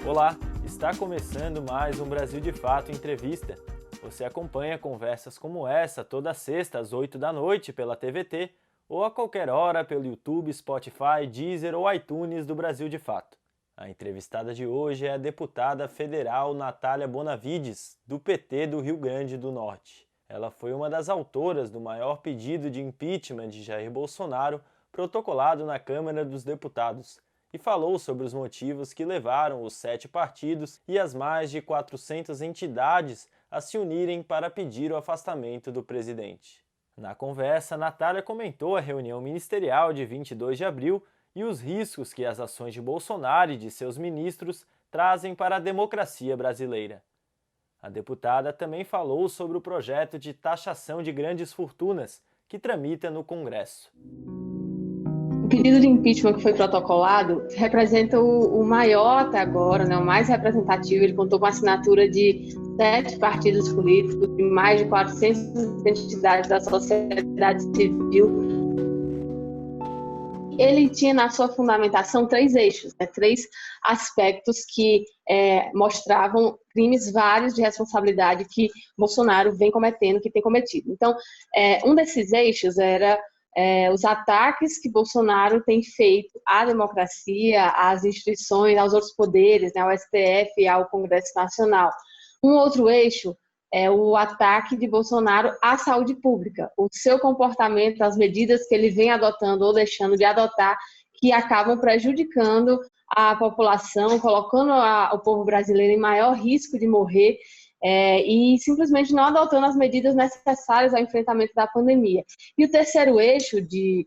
Olá, está começando mais um Brasil de Fato Entrevista. Você acompanha conversas como essa toda sexta às 8 da noite pela TVT ou a qualquer hora pelo YouTube, Spotify, Deezer ou iTunes do Brasil de Fato. A entrevistada de hoje é a deputada federal Natália Bonavides, do PT do Rio Grande do Norte. Ela foi uma das autoras do maior pedido de impeachment de Jair Bolsonaro protocolado na Câmara dos Deputados e falou sobre os motivos que levaram os 7 partidos e as mais de 400 entidades a se unirem para pedir o afastamento do presidente. Na conversa, Natália comentou a reunião ministerial de 22 de abril e os riscos que as ações de Bolsonaro e de seus ministros trazem para a democracia brasileira. A deputada também falou sobre o projeto de taxação de grandes fortunas que tramita no Congresso. O pedido de impeachment que foi protocolado representa o maior até agora, o mais representativo. Ele contou com a assinatura de 7 partidos políticos e mais de 400 entidades da sociedade civil. Ele tinha na sua fundamentação 3 eixos, 3 aspectos que mostravam crimes vários de responsabilidade que Bolsonaro vem cometendo, que tem cometido. Então, um desses eixos era os ataques que Bolsonaro tem feito à democracia, às instituições, aos outros poderes, ao STF e ao Congresso Nacional. Um outro eixo é o ataque de Bolsonaro à saúde pública, o seu comportamento, as medidas que ele vem adotando ou deixando de adotar, que acabam prejudicando a população, colocando o povo brasileiro em maior risco de morrer, e simplesmente não adotando as medidas necessárias ao enfrentamento da pandemia. E o terceiro eixo de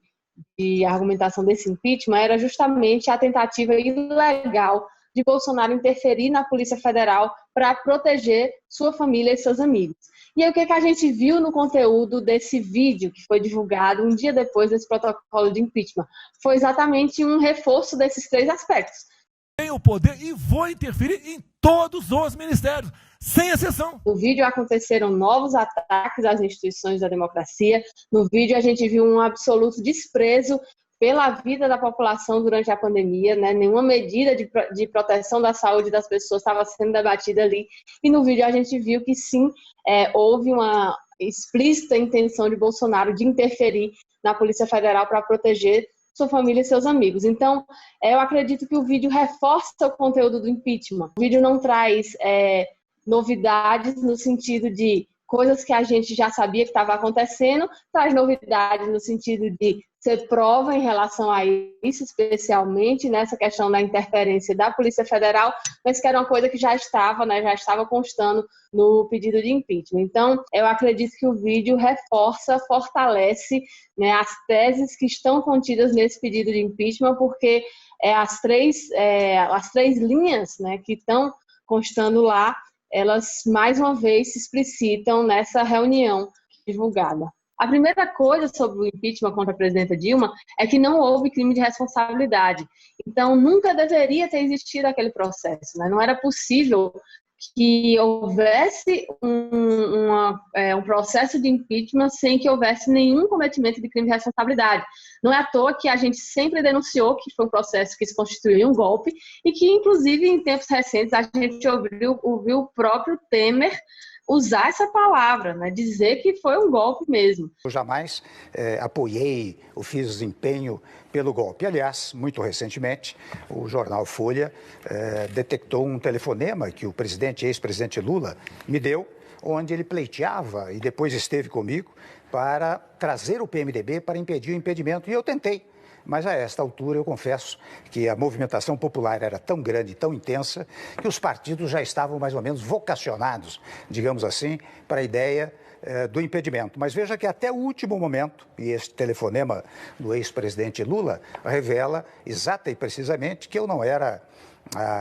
argumentação desse impeachment era justamente a tentativa ilegal de Bolsonaro interferir na Polícia Federal para proteger sua família e seus amigos. E aí o que a gente viu no conteúdo desse vídeo que foi divulgado um dia depois desse protocolo de impeachment? Foi exatamente um reforço desses 3 aspectos. Tenho o poder e vou interferir em todos os ministérios, sem exceção. No vídeo aconteceram novos ataques às instituições da democracia. No vídeo a gente viu um absoluto desprezo pela vida da população durante a pandemia, Nenhuma medida de proteção da saúde das pessoas estava sendo debatida ali. E no vídeo a gente viu que sim, houve uma explícita intenção de Bolsonaro de interferir na Polícia Federal para proteger sua família e seus amigos. Então, eu acredito que o vídeo reforça o conteúdo do impeachment. O vídeo não traz novidades no sentido de coisas que a gente já sabia que estava acontecendo, traz novidades no sentido de ser prova em relação a isso, especialmente nessa questão da interferência da Polícia Federal, mas que era uma coisa que já estava constando no pedido de impeachment. Então, eu acredito que o vídeo fortalece as teses que estão contidas nesse pedido de impeachment, porque as três linhas que estão constando lá, elas mais uma vez se explicitam nessa reunião divulgada. A primeira coisa sobre o impeachment contra a presidenta Dilma é que não houve crime de responsabilidade. Então, nunca deveria ter existido aquele processo. Não era possível que houvesse um processo de impeachment sem que houvesse nenhum cometimento de crime de responsabilidade. Não é à toa que a gente sempre denunciou que foi um processo que se constituiu um golpe e que, inclusive, em tempos recentes, a gente ouviu o próprio Temer usar essa palavra, dizer que foi um golpe mesmo. Eu jamais apoiei ou fiz desempenho pelo golpe. Aliás, muito recentemente, o jornal Folha detectou um telefonema que o ex-presidente Lula me deu, onde ele pleiteava e depois esteve comigo para trazer o PMDB para impedir o impedimento. E eu tentei. Mas a esta altura eu confesso que a movimentação popular era tão grande, tão intensa, que os partidos já estavam mais ou menos vocacionados, digamos assim, para a ideia do impedimento. Mas veja que até o último momento, e esse telefonema do ex-presidente Lula revela exata e precisamente que eu não era,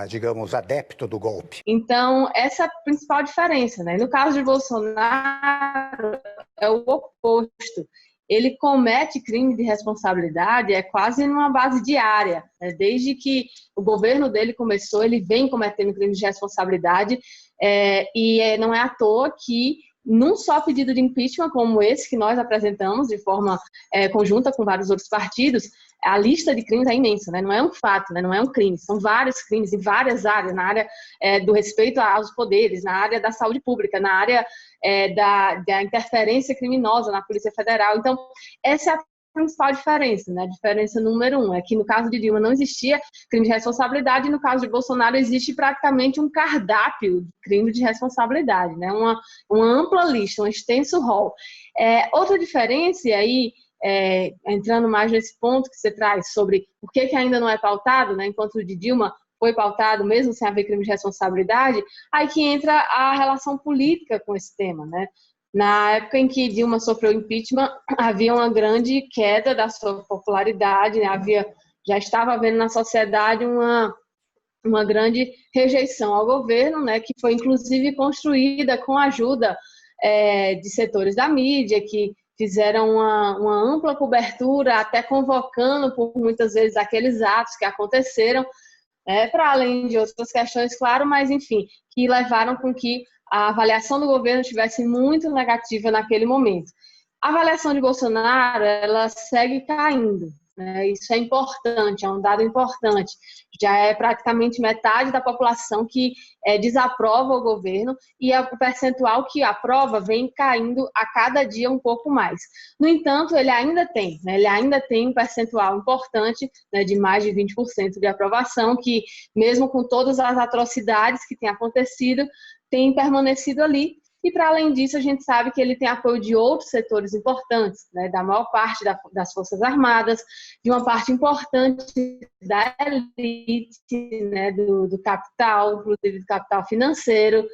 digamos, adepto do golpe. Então, essa é a principal diferença. No caso de Bolsonaro, é o oposto. Ele comete crime de responsabilidade quase numa base diária. Desde que o governo dele começou, ele vem cometendo crime de responsabilidade e não é à toa que num só pedido de impeachment como esse que nós apresentamos de forma conjunta com vários outros partidos, a lista de crimes é imensa, né? Não é um fato, né? Não é um crime, são vários crimes em várias áreas, na área do respeito aos poderes, na área da saúde pública, na área da interferência criminosa na Polícia Federal. Então, essa é a principal diferença, né? A diferença número 1 é que no caso de Dilma não existia crime de responsabilidade e no caso de Bolsonaro existe praticamente um cardápio de crime de responsabilidade, né? Uma ampla lista, um extenso rol. Outra diferença, e aí entrando mais nesse ponto que você traz sobre por que ainda não é pautado, né? Enquanto o de Dilma foi pautado mesmo sem haver crime de responsabilidade, aí que entra a relação política com esse tema, né? Na época em que Dilma sofreu impeachment, havia uma grande queda da sua popularidade, né? Já estava havendo na sociedade uma grande rejeição ao governo, né? Que foi inclusive construída com a ajuda de setores da mídia, que fizeram uma ampla cobertura, até convocando por muitas vezes aqueles atos que aconteceram, para além de outras questões, claro, mas enfim, que levaram com que a avaliação do governo estivesse muito negativa naquele momento. A avaliação de Bolsonaro, ela segue caindo, né? Isso é importante, é um dado importante. Já é praticamente metade da população que desaprova o governo e o percentual que aprova vem caindo a cada dia um pouco mais. No entanto, ele ainda tem um percentual importante, né, de mais de 20% de aprovação, que mesmo com todas as atrocidades que têm acontecido, tem permanecido ali, e para além disso a gente sabe que ele tem apoio de outros setores importantes, né, da maior parte das Forças Armadas, de uma parte importante da elite, né, do capital, inclusive do capital financeiro,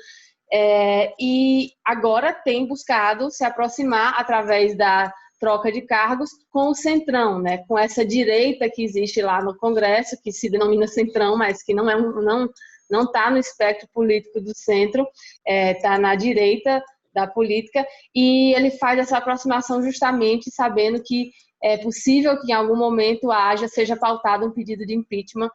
e agora tem buscado se aproximar através da troca de cargos com o Centrão, né, com essa direita que existe lá no Congresso, que se denomina Centrão, mas que não está no espectro político do centro, está na direita da política, e ele faz essa aproximação justamente sabendo que é possível que em algum momento seja pautado um pedido de impeachment,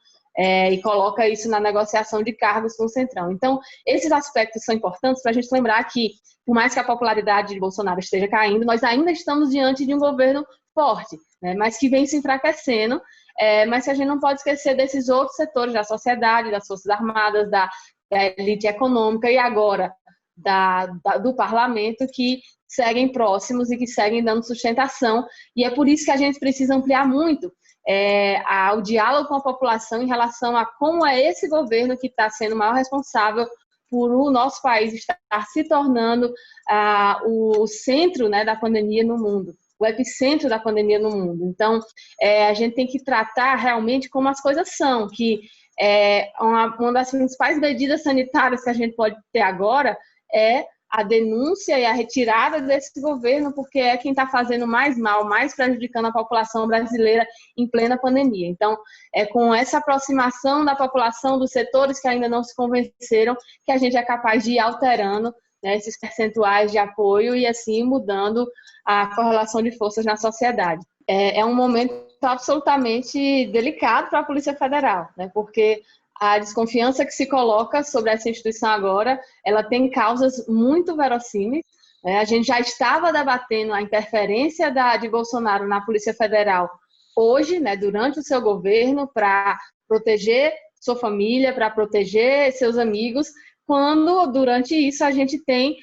e coloca isso na negociação de cargos com o Centrão. Então, esses aspectos são importantes para a gente lembrar que, por mais que a popularidade de Bolsonaro esteja caindo, nós ainda estamos diante de um governo forte, né, mas que vem se enfraquecendo, mas que a gente não pode esquecer desses outros setores da sociedade, das Forças Armadas, da elite econômica e agora do parlamento, que seguem próximos e que seguem dando sustentação, e é por isso que a gente precisa ampliar muito o diálogo com a população em relação a como é esse governo que está sendo o maior responsável por o nosso país estar se tornando o centro, né, da pandemia no mundo, o epicentro da pandemia no mundo. Então, a gente tem que tratar realmente como as coisas são, que uma das principais medidas sanitárias que a gente pode ter agora é a denúncia e a retirada desse governo, porque é quem está fazendo mais mal, mais prejudicando a população brasileira em plena pandemia. Então, é com essa aproximação da população, dos setores que ainda não se convenceram, que a gente é capaz de ir alterando, né, esses percentuais de apoio e assim mudando a correlação de forças na sociedade. É um momento absolutamente delicado para a Polícia Federal, né, porque a desconfiança que se coloca sobre essa instituição agora, ela tem causas muito verossímeis. A gente já estava debatendo a interferência de Bolsonaro na Polícia Federal hoje, né, durante o seu governo, para proteger sua família, para proteger seus amigos, quando durante isso a gente tem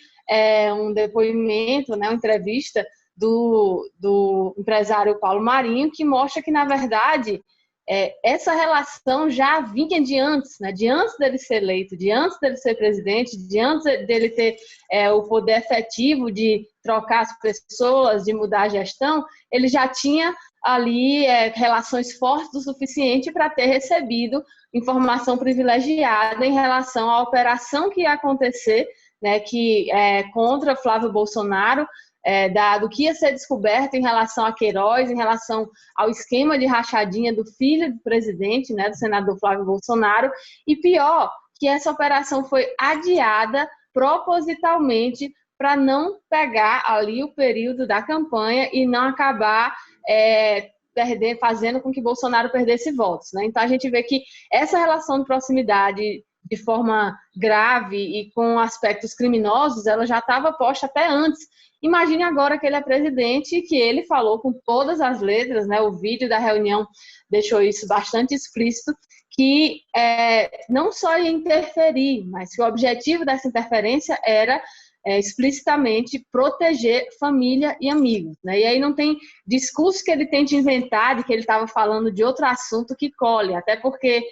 um depoimento, né, uma entrevista do empresário Paulo Marinho, que mostra que, na verdade, essa relação já vinha de antes, né? De antes dele ser eleito, de antes dele ser presidente, de antes dele ter o poder efetivo de trocar as pessoas, de mudar a gestão, ele já tinha ali relações fortes o suficiente para ter recebido informação privilegiada em relação à operação que ia acontecer, né, contra Flávio Bolsonaro, do que ia ser descoberto em relação a Queiroz, em relação ao esquema de rachadinha do filho do presidente, né, do senador Flávio Bolsonaro, e pior, que essa operação foi adiada propositalmente para não pegar ali o período da campanha e não acabar fazendo com que Bolsonaro perdesse votos, né? Então a gente vê que essa relação de proximidade de forma grave e com aspectos criminosos, ela já estava posta até antes. Imagine agora que ele é presidente, que ele falou com todas as letras, né? O vídeo da reunião deixou isso bastante explícito, que não só ia interferir, mas que o objetivo dessa interferência era explicitamente proteger família e amigos, né? E aí não tem discurso que ele tente inventar de que ele estava falando de outro assunto que colhe, até porque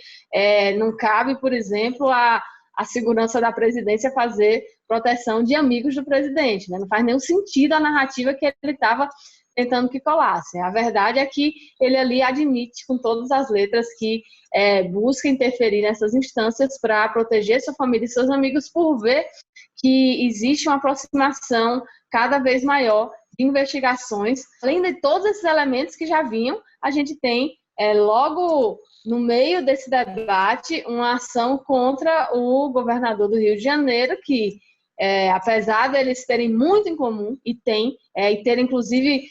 não cabe, por exemplo, a segurança da presidência fazer proteção de amigos do presidente, né? Não faz nenhum sentido a narrativa que ele estava tentando que colasse. A verdade é que ele ali admite com todas as letras que busca interferir nessas instâncias para proteger sua família e seus amigos, por ver que existe uma aproximação cada vez maior de investigações. Além de todos esses elementos que já vinham, a gente tem, logo no meio desse debate, uma ação contra o governador do Rio de Janeiro, que, apesar deles terem muito em comum, e terem, inclusive,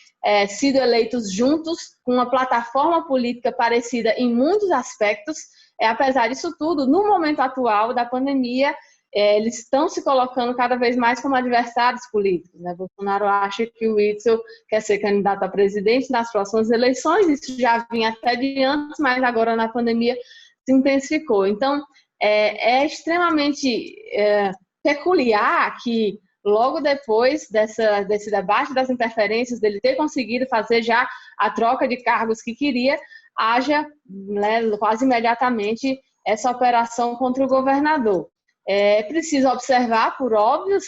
sido eleitos juntos, com uma plataforma política parecida em muitos aspectos, apesar disso tudo, no momento atual da pandemia, eles estão se colocando cada vez mais como adversários políticos, né? Bolsonaro acha que o Witzel quer ser candidato a presidente nas próximas eleições, isso já vinha até de antes, mas agora na pandemia se intensificou. Então, é extremamente peculiar que logo depois desse debate das interferências, dele ter conseguido fazer já a troca de cargos que queria, haja, né, quase imediatamente essa operação contra o governador. É preciso observar, por óbvio,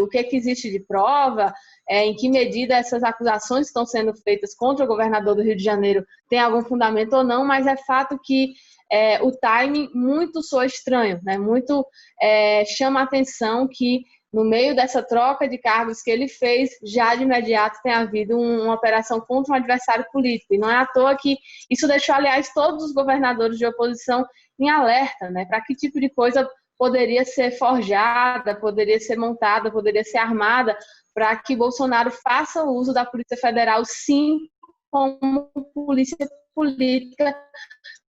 o que existe de prova, em que medida essas acusações que estão sendo feitas contra o governador do Rio de Janeiro têm algum fundamento ou não, mas é fato que o timing muito soa estranho, né? Muito chama a atenção que no meio dessa troca de cargos que ele fez, já de imediato tem havido uma operação contra um adversário político. E não é à toa que isso deixou, aliás, todos os governadores de oposição em alerta, né? Para que tipo de coisa poderia ser forjada, poderia ser montada, poderia ser armada, para que Bolsonaro faça o uso da Polícia Federal, sim, como polícia política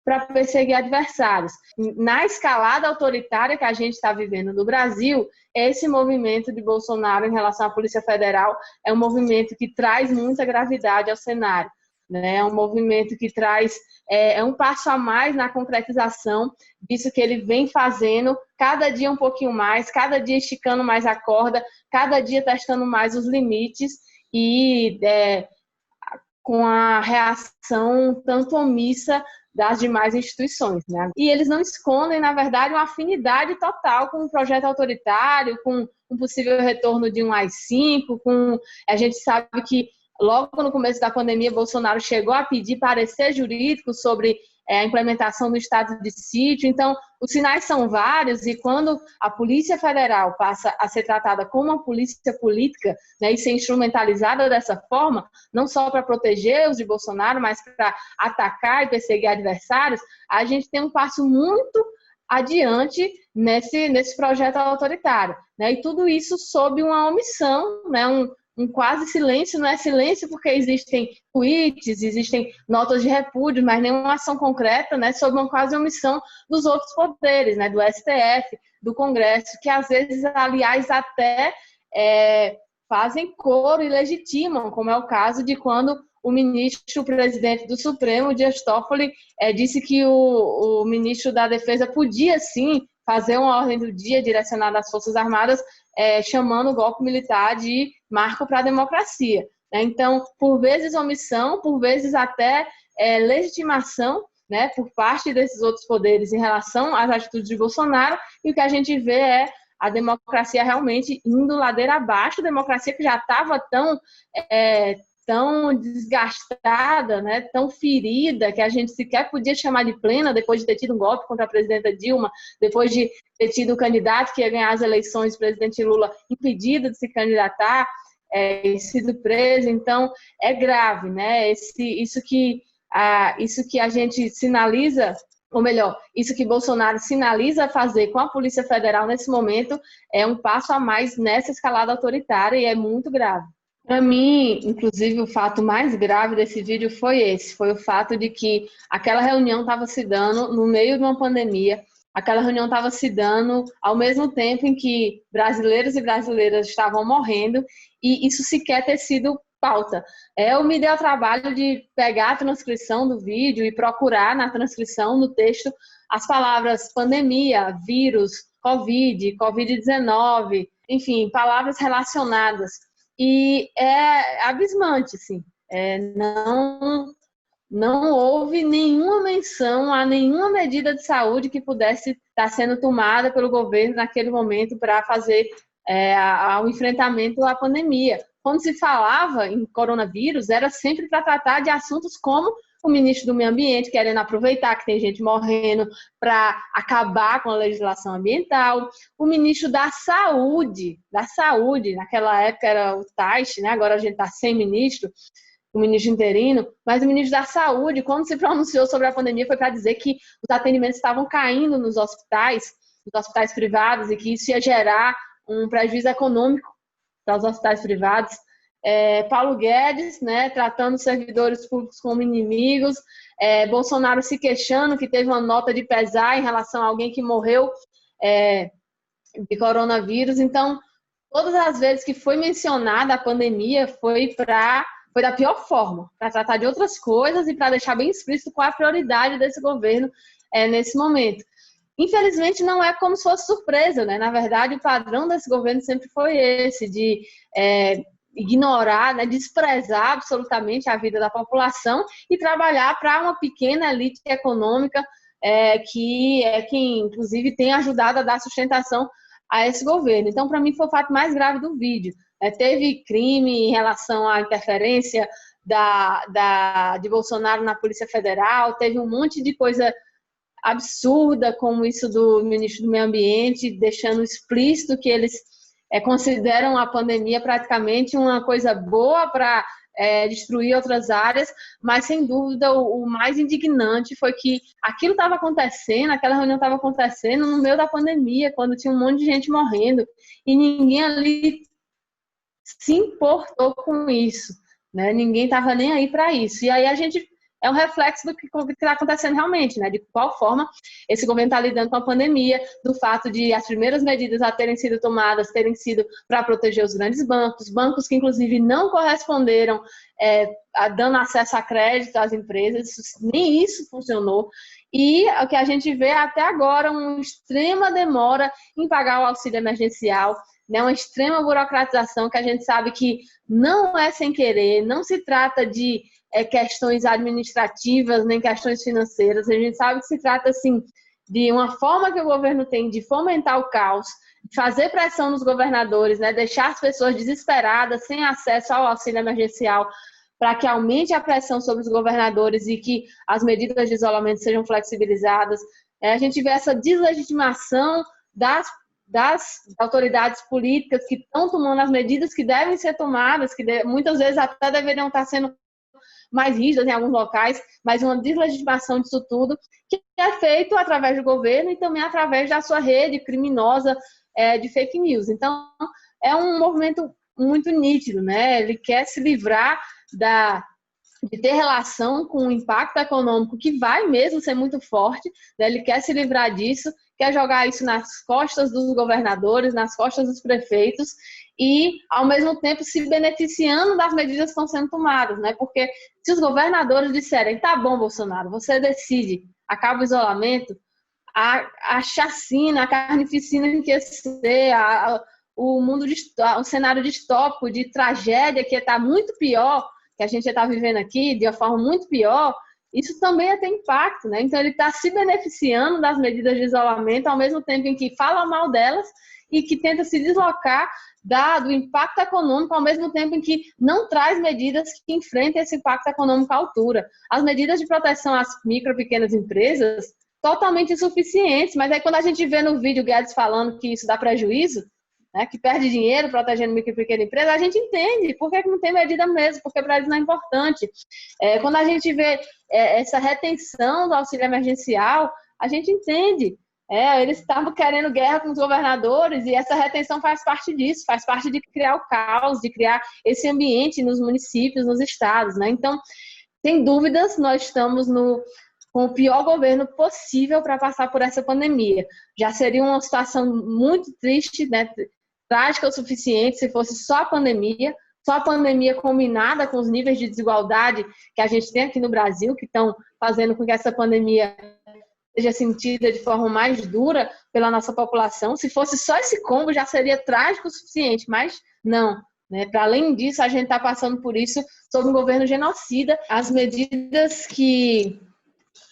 para perseguir adversários. Na escalada autoritária que a gente está vivendo no Brasil, esse movimento de Bolsonaro em relação à Polícia Federal é um movimento que traz muita gravidade ao cenário, né? É um movimento que traz um passo a mais na concretização disso que ele vem fazendo, cada dia um pouquinho mais, cada dia esticando mais a corda, cada dia testando mais os limites e com a reação tanto omissa das demais instituições, né? E eles não escondem, na verdade, uma afinidade total com o projeto autoritário, com um possível retorno de um AI-5, a gente sabe que logo no começo da pandemia, Bolsonaro chegou a pedir parecer jurídico sobre a implementação do estado de sítio. Então, os sinais são vários e quando a Polícia Federal passa a ser tratada como uma polícia política, né, e ser instrumentalizada dessa forma, não só para proteger os de Bolsonaro, mas para atacar e perseguir adversários, a gente tem um passo muito adiante nesse projeto autoritário, né? E tudo isso sob uma omissão, né? Um quase silêncio, não é silêncio porque existem tweets, existem notas de repúdio, mas nenhuma ação concreta, né, sobre uma quase omissão dos outros poderes, né, do STF, do Congresso, que às vezes, aliás, até fazem coro e legitimam, como é o caso de quando o presidente do Supremo, Dias Toffoli, disse que o ministro da Defesa podia, sim, fazer uma ordem do dia direcionada às Forças Armadas, chamando o golpe militar de marco para a democracia. Então, por vezes omissão, por vezes até legitimação, né, por parte desses outros poderes em relação às atitudes de Bolsonaro, e o que a gente vê é a democracia realmente indo ladeira abaixo, a democracia que já estava tão desgastada, né, tão ferida, que a gente sequer podia chamar de plena depois de ter tido um golpe contra a presidenta Dilma, depois de ter tido o candidato que ia ganhar as eleições, o presidente Lula, impedido de se candidatar, e sido preso. Então, é grave, né? Isso que a gente sinaliza, ou melhor, isso que Bolsonaro sinaliza fazer com a Polícia Federal nesse momento é um passo a mais nessa escalada autoritária e é muito grave. Para mim, inclusive, o fato mais grave desse vídeo foi o fato de que aquela reunião estava se dando no meio de uma pandemia, aquela reunião estava se dando ao mesmo tempo em que brasileiros e brasileiras estavam morrendo, e isso sequer ter sido pauta. Eu me dei ao trabalho de pegar a transcrição do vídeo e procurar na transcrição, no texto, as palavras pandemia, vírus, Covid, Covid-19, enfim, palavras relacionadas. E é abismante, assim. Não houve nenhuma menção a nenhuma medida de saúde que pudesse estar sendo tomada pelo governo naquele momento para fazer o enfrentamento à pandemia. Quando se falava em coronavírus, era sempre para tratar de assuntos como o ministro do Meio Ambiente querendo aproveitar que tem gente morrendo para acabar com a legislação ambiental, o ministro da Saúde, naquela época era o Taixe, né? Agora a gente está sem ministro, o ministro interino, mas o ministro da Saúde, quando se pronunciou sobre a pandemia, foi para dizer que os atendimentos estavam caindo nos hospitais privados, e que isso ia gerar um prejuízo econômico para os hospitais privados. Paulo Guedes, né, tratando os servidores públicos como inimigos, Bolsonaro se queixando que teve uma nota de pesar em relação a alguém que morreu de coronavírus. Então, todas as vezes que foi mencionada a pandemia foi da pior forma, para tratar de outras coisas e para deixar bem explícito qual é a prioridade desse governo nesse momento. Infelizmente, não é como se fosse surpresa, né? Na verdade, o padrão desse governo sempre foi esse, de ignorar, né, desprezar absolutamente a vida da população e trabalhar para uma pequena elite econômica que é quem, inclusive, tem ajudado a dar sustentação a esse governo. Então, para mim, foi o fato mais grave do vídeo. Teve crime em relação à interferência de Bolsonaro na Polícia Federal, teve um monte de coisa absurda, como isso do ministro do Meio Ambiente, deixando explícito que eles consideram a pandemia praticamente uma coisa boa para destruir outras áreas, mas sem dúvida o mais indignante foi que aquilo estava acontecendo, aquela reunião estava acontecendo no meio da pandemia, quando tinha um monte de gente morrendo, e ninguém ali se importou com isso, né? Ninguém estava nem aí para isso. E aí a gente é um reflexo do que está acontecendo realmente, né? De qual forma esse governo está lidando com a pandemia, do fato de as primeiras medidas a terem sido tomadas terem sido para proteger os grandes bancos que inclusive não corresponderam dando acesso a crédito às empresas, nem isso funcionou. E o que a gente vê até agora, uma extrema demora em pagar o auxílio emergencial, né, uma extrema burocratização que a gente sabe que não é sem querer, não se trata de questões administrativas nem questões financeiras, a gente sabe que se trata assim, de uma forma que o governo tem de fomentar o caos, de fazer pressão nos governadores, né, deixar as pessoas desesperadas, sem acesso ao auxílio emergencial, para que aumente a pressão sobre os governadores e que as medidas de isolamento sejam flexibilizadas. A gente vê essa deslegitimação das autoridades políticas que estão tomando as medidas que devem ser tomadas, que muitas vezes até deveriam estar sendo mais rígidas em alguns locais, mas uma deslegitimação disso tudo, que é feito através do governo e também através da sua rede criminosa de fake news. Então, é um movimento muito nítido, né? Ele quer se livrar de ter relação com o impacto econômico, que vai mesmo ser muito forte, né? Ele quer se livrar disso, quer jogar isso nas costas dos governadores, nas costas dos prefeitos e, ao mesmo tempo, se beneficiando das medidas que estão sendo tomadas, né? Porque se os governadores disserem, tá bom, Bolsonaro, você decide, acaba o isolamento, a chacina, a carnificina que ia ser, o cenário distópico de tragédia que está muito pior, que a gente está vivendo aqui, de uma forma muito pior, isso também ia ter impacto, né? Então ele está se beneficiando das medidas de isolamento ao mesmo tempo em que fala mal delas e que tenta se deslocar do impacto econômico ao mesmo tempo em que não traz medidas que enfrentem esse impacto econômico à altura. As medidas de proteção às micro e pequenas empresas totalmente insuficientes, mas aí quando a gente vê no vídeo o Guedes falando que isso dá prejuízo, né, que perde dinheiro protegendo micro e pequena empresa, a gente entende por que não tem medida mesmo, porque para eles não é importante. Quando a gente vê essa retenção do auxílio emergencial, a gente entende. Eles estavam querendo guerra com os governadores e essa retenção faz parte disso, faz parte de criar o caos, de criar esse ambiente nos municípios, nos estados, né? Então, sem dúvidas, nós estamos no com o pior governo possível para passar por essa pandemia. Já seria uma situação muito triste, né, trágica o suficiente se fosse só a pandemia combinada com os níveis de desigualdade que a gente tem aqui no Brasil, que estão fazendo com que essa pandemia seja sentida de forma mais dura pela nossa população. Se fosse só esse combo, já seria trágico o suficiente, mas não. Né? Para além disso, a gente está passando por isso sob um governo genocida. As medidas que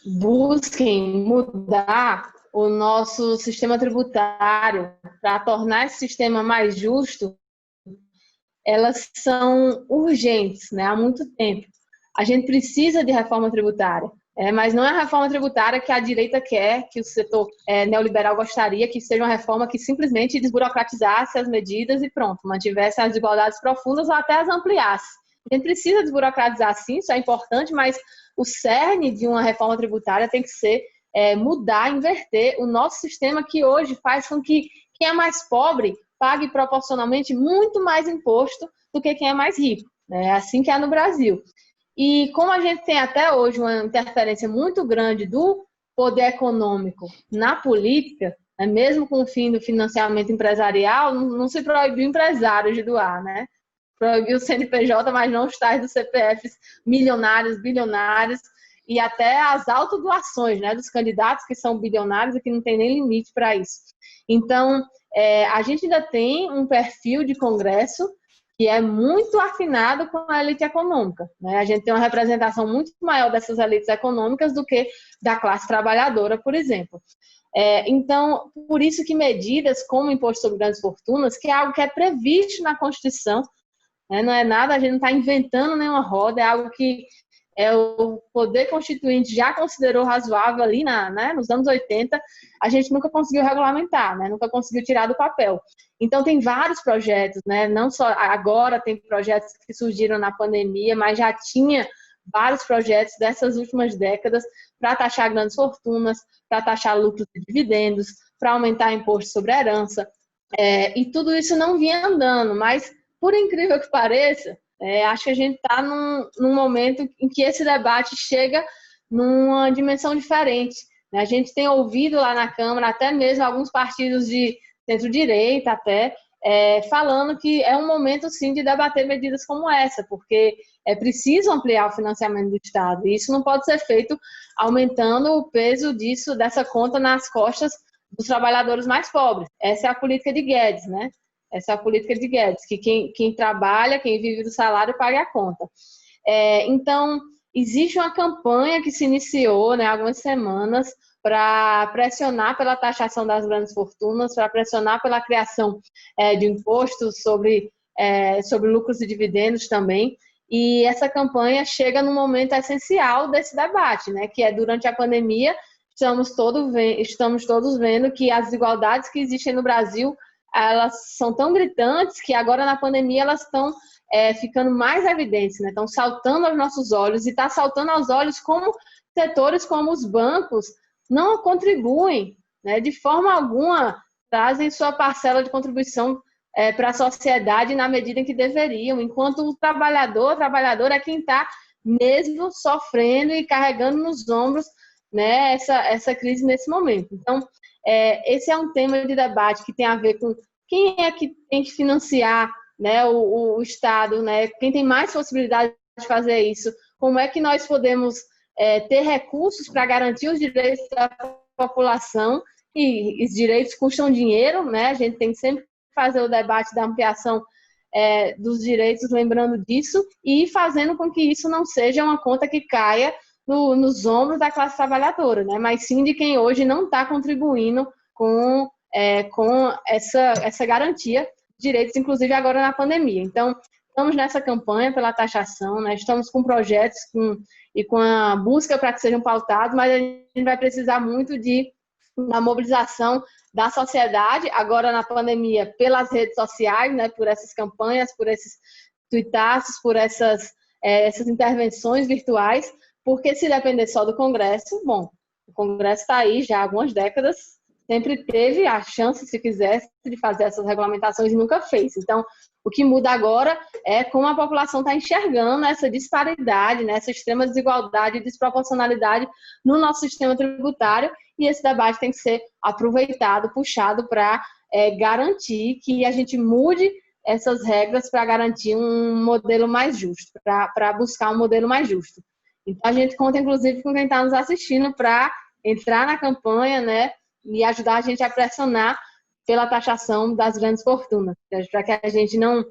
busquem mudar o nosso sistema tributário para tornar esse sistema mais justo, elas são urgentes, né? Há muito tempo. A gente precisa de reforma tributária, mas não é a reforma tributária que a direita quer, que o setor neoliberal gostaria, que seja uma reforma que simplesmente desburocratizasse as medidas e pronto, mantivesse as desigualdades profundas ou até as ampliasse. A gente precisa desburocratizar sim, isso é importante, mas o cerne de uma reforma tributária tem que ser mudar, inverter o nosso sistema que hoje faz com que quem é mais pobre pague proporcionalmente muito mais imposto do que quem é mais rico. É assim que é no Brasil. E como a gente tem até hoje uma interferência muito grande do poder econômico na política, mesmo com o fim do financiamento empresarial, não se proibiu empresários de doar, né? Proibiu o CNPJ, mas não os tais dos CPFs milionários, bilionários, e até as autodoações, né, dos candidatos que são bilionários e que não tem nem limite para isso. Então, a gente ainda tem um perfil de Congresso que é muito afinado com a elite econômica, né? A gente tem uma representação muito maior dessas elites econômicas do que da classe trabalhadora, por exemplo. Então, por isso que medidas como o imposto sobre grandes fortunas, que é algo que é previsto na Constituição, né? Não é nada, a gente não está inventando nenhuma roda, é algo que o poder constituinte já considerou razoável ali nos anos 80, a gente nunca conseguiu regulamentar, né? Nunca conseguiu tirar do papel. Então, tem vários projetos, né? Não só agora tem projetos que surgiram na pandemia, mas já tinha vários projetos dessas últimas décadas para taxar grandes fortunas, para taxar lucros e dividendos, para aumentar imposto sobre a herança. E tudo isso não vinha andando, mas, por incrível que pareça, acho que a gente está num momento em que esse debate chega numa dimensão diferente. Né? A gente tem ouvido lá na Câmara, até mesmo alguns partidos de centro-direita até, falando que é um momento, sim, de debater medidas como essa, porque é preciso ampliar o financiamento do Estado. E isso não pode ser feito aumentando o peso dessa conta nas costas dos trabalhadores mais pobres. Essa é a política de Guedes, né? Essa é a política de Guedes, que quem trabalha, quem vive do salário, paga a conta. Então, existe uma campanha que se iniciou, né, há algumas semanas para pressionar pela taxação das grandes fortunas, para pressionar pela criação de impostos sobre lucros e dividendos também. E essa campanha chega num momento essencial desse debate, né, que é durante a pandemia, estamos todos vendo que as desigualdades que existem no Brasil, elas são tão gritantes que agora na pandemia elas estão ficando mais evidentes, né? Estão saltando aos nossos olhos, e está saltando aos olhos como setores como os bancos não contribuem, né, de forma alguma, trazem sua parcela de contribuição para a sociedade na medida em que deveriam, enquanto o trabalhador é quem está mesmo sofrendo e carregando nos ombros, né, essa crise nesse momento. Então, esse é um tema de debate que tem a ver com quem é que tem que financiar, né, o Estado, né, quem tem mais possibilidade de fazer isso, como é que nós podemos ter recursos para garantir os direitos da população, e os direitos custam dinheiro, né, a gente tem que sempre fazer o debate da ampliação dos direitos, lembrando disso, e fazendo com que isso não seja uma conta que caia nos ombros da classe trabalhadora, né? Mas sim de quem hoje não está contribuindo com essa garantia de direitos, inclusive agora na pandemia. Então, estamos nessa campanha pela taxação, né? Estamos com projetos e com a busca para que sejam pautados, mas a gente vai precisar muito da mobilização da sociedade, agora na pandemia, pelas redes sociais, né? Por essas campanhas, por esses tuitaços, por essas intervenções virtuais, porque se depender só do Congresso, bom, o Congresso está aí já há algumas décadas, sempre teve a chance, se quisesse, de fazer essas regulamentações e nunca fez. Então, o que muda agora é como a população está enxergando essa disparidade, né, essa extrema desigualdade e desproporcionalidade no nosso sistema tributário, e esse debate tem que ser aproveitado, puxado para garantir que a gente mude essas regras para garantir um modelo mais justo, para buscar um modelo mais justo. Então, a gente conta, inclusive, com quem está nos assistindo para entrar na campanha, né, e ajudar a gente a pressionar pela taxação das grandes fortunas, para que a gente não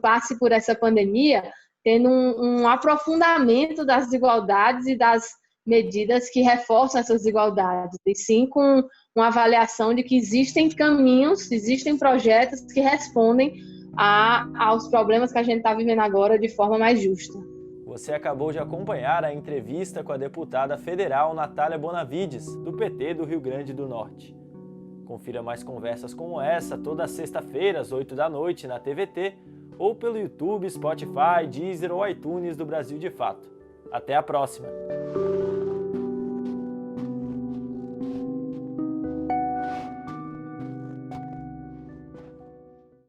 passe por essa pandemia tendo um aprofundamento das desigualdades e das medidas que reforçam essas desigualdades, e sim com uma avaliação de que existem caminhos, existem projetos que respondem aos problemas que a gente está vivendo agora de forma mais justa. Você acabou de acompanhar a entrevista com a deputada federal Natália Bonavides, do PT do Rio Grande do Norte. Confira mais conversas como essa toda sexta-feira, às 8 da noite, na TVT, ou pelo YouTube, Spotify, Deezer ou iTunes do Brasil de Fato. Até a próxima!